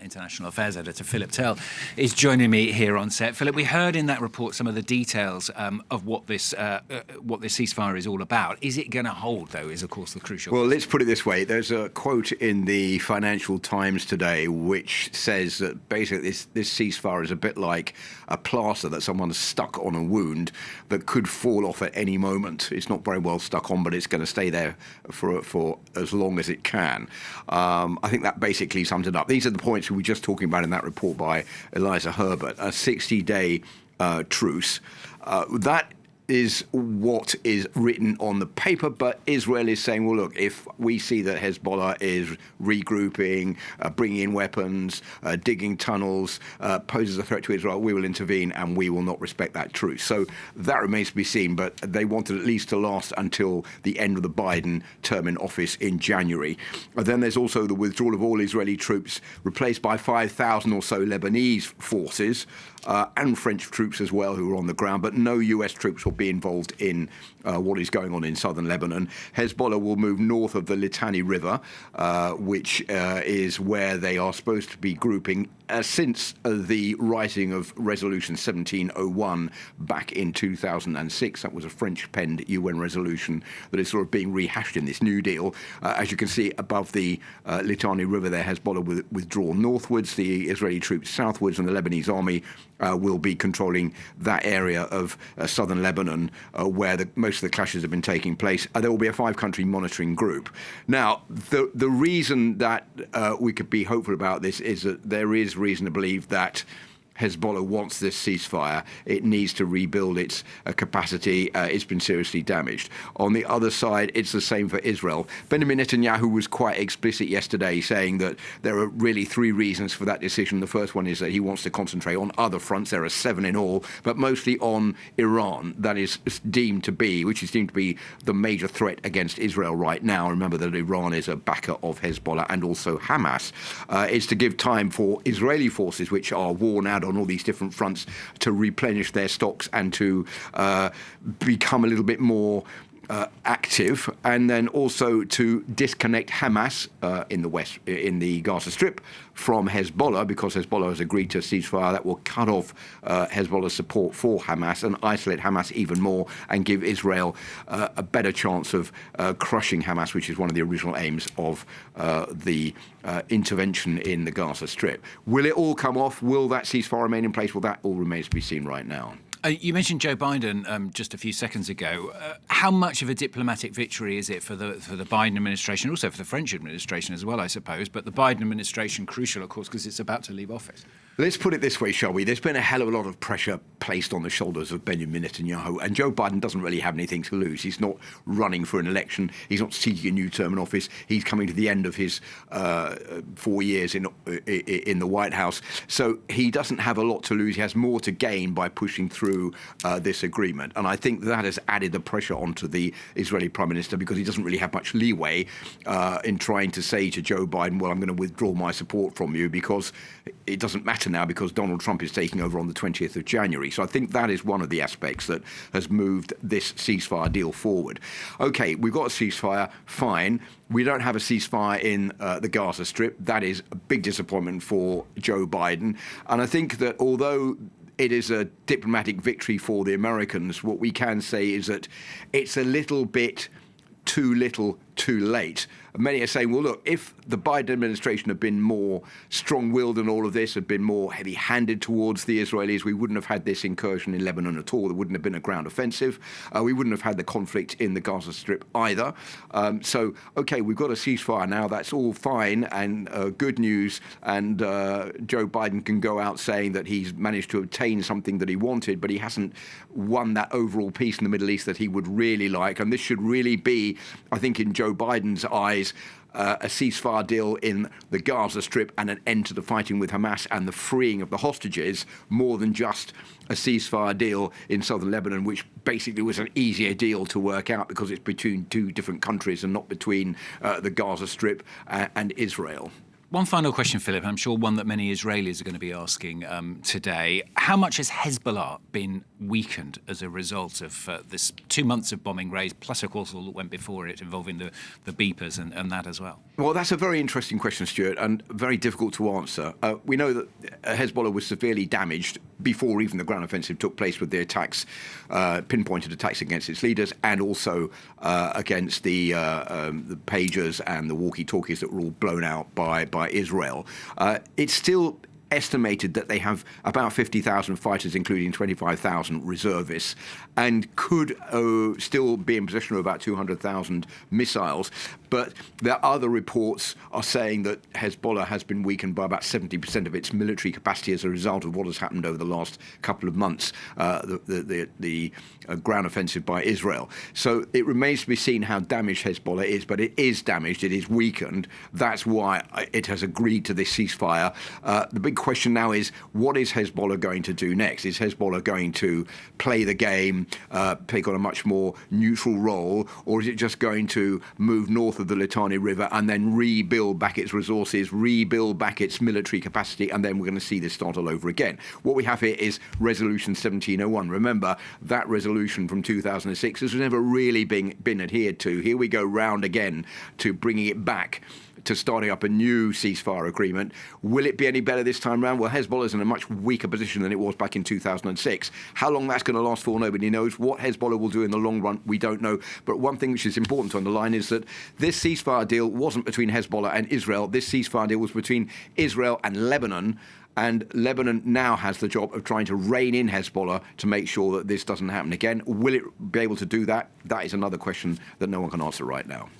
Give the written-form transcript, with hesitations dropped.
international affairs editor, Philip Turle, is joining me here on set. Philip, we heard in that report some of the details of what this ceasefire is all about. Is it going to hold, though, is, of course, the crucial Well, question. let's put it this way. There's a quote in the Financial Times today which says that basically this ceasefire is a bit like a plaster that someone's stuck on a wound that could fall off at any moment. It's not very well stuck on, but it's going to stay there for as long as it can. I think that basically sums it up. These are the points we were just talking about in that report by Eliza Herbert. A 60-day truce. That is what is written on the paper, but Israel is saying, well, look, if we see that Hezbollah is regrouping, bringing in weapons, digging tunnels, poses a threat to Israel, we will intervene and we will not respect that truce. So that remains to be seen, but they wanted at least to last until the end of the Biden term in office in January. Then there's also the withdrawal of all Israeli troops, replaced by 5,000 or so Lebanese forces, and French troops as well who are on the ground, but no US troops will be involved in what is going on in southern Lebanon. Hezbollah will move north of the Litani River, which is where they are supposed to be grouping since the writing of Resolution 1701 back in 2006. That was a French-penned UN resolution that is sort of being rehashed in this new deal. As you can see above the Litani River there, Hezbollah will withdraw northwards, the Israeli troops southwards, and the Lebanese army will be controlling that area of southern Lebanon where most of the clashes have been taking place. There will be a 5-country monitoring group. Now, the reason that we could be hopeful about this is that there is reason to believe that Hezbollah wants this ceasefire. It needs to rebuild its capacity. It's been seriously damaged. On the other side, it's the same for Israel. Benjamin Netanyahu was quite explicit yesterday, saying that there are really 3 reasons for that decision. The first one is that he wants to concentrate on other fronts. There are 7 in all, but mostly on Iran. That is deemed to be, which is deemed to be the major threat against Israel right now. Remember that Iran is a backer of Hezbollah and also Hamas. It's to give time for Israeli forces, which are worn out on all these different fronts, to replenish their stocks and to become a little bit more active, and then also to disconnect Hamas in the west, in the Gaza Strip, from Hezbollah, because Hezbollah has agreed to a ceasefire that will cut off Hezbollah's support for Hamas and isolate Hamas even more and give Israel a better chance of crushing Hamas, which is one of the original aims of the intervention in the Gaza Strip. Will it all come off? Will that ceasefire remain in place? Well, that all remains to be seen right now. You mentioned Joe Biden just a few seconds ago. How much of a diplomatic victory is it for the Biden administration, also for the French administration as well, I suppose, but the Biden administration crucial, of course, because it's about to leave office? Let's put it this way, shall we? There's been a hell of a lot of pressure placed on the shoulders of Benjamin Netanyahu, and Joe Biden doesn't really have anything to lose. He's not running for an election. He's not seeking a new term in office. He's coming to the end of his 4 years in the White House. So he doesn't have a lot to lose. He has more to gain by pushing through this agreement. And I think that has added the pressure onto the Israeli Prime Minister, because he doesn't really have much leeway in trying to say to Joe Biden, well, I'm going to withdraw my support from you, because it doesn't matter now, because Donald Trump is taking over on the 20th of January. So I think that is one of the aspects that has moved this ceasefire deal forward. OK, we've got a ceasefire, fine. We don't have a ceasefire in the Gaza Strip. That is a big disappointment for Joe Biden. And I think that although it is a diplomatic victory for the Americans, what we can say is that it's a little bit too little, too late. Many are saying, well, look, if the Biden administration had been more strong-willed in all of this, had been more heavy-handed towards the Israelis, we wouldn't have had this incursion in Lebanon at all. There wouldn't have been a ground offensive. We wouldn't have had the conflict in the Gaza Strip either. So, OK, we've got a ceasefire now. That's all fine and good news. And Joe Biden can go out saying that he's managed to obtain something that he wanted, but he hasn't won that overall peace in the Middle East that he would really like. And this should really be, I think, in Joe Biden's eyes, a ceasefire deal in the Gaza Strip and an end to the fighting with Hamas and the freeing of the hostages, more than just a ceasefire deal in southern Lebanon, which basically was an easier deal to work out because it's between 2 different countries and not between the Gaza Strip and Israel. One final question, Philip, I'm sure one that many Israelis are going to be asking today. How much has Hezbollah been weakened as a result of this 2 months of bombing raids, plus, of course, all that went before it involving the beepers and that as well? Well, that's a very interesting question, Stuart, and very difficult to answer. We know that Hezbollah was severely damaged before even the ground offensive took place with the attacks, pinpointed attacks against its leaders, and also against the pagers and the walkie-talkies that were all blown out by Israel. It's still estimated that they have about 50,000 fighters, including 25,000 reservists, and could still be in possession of about 200,000 missiles. But there are other reports are saying that Hezbollah has been weakened by about 70% of its military capacity as a result of what has happened over the last couple of months, the ground offensive by Israel. So it remains to be seen how damaged Hezbollah is, but it is damaged, it is weakened. That's why it has agreed to this ceasefire. The big question now is, what is Hezbollah going to do next? Is Hezbollah going to play the game, take on a much more neutral role, or is it just going to move north of the Litani River and then rebuild back its resources, rebuild back its military capacity, and then we're going to see this start all over again? What we have here is Resolution 1701. Remember, that resolution from 2006 has never really been adhered to. Here we go round again to bringing it back, to starting up a new ceasefire agreement. Will it be any better this time round? Well, Hezbollah is in a much weaker position than it was back in 2006. How long that's going to last for, nobody knows. What Hezbollah will do in the long run, we don't know. But one thing which is important to underline is that this ceasefire deal wasn't between Hezbollah and Israel. This ceasefire deal was between Israel and Lebanon. And Lebanon now has the job of trying to rein in Hezbollah to make sure that this doesn't happen again. Will it be able to do that? That is another question that no one can answer right now.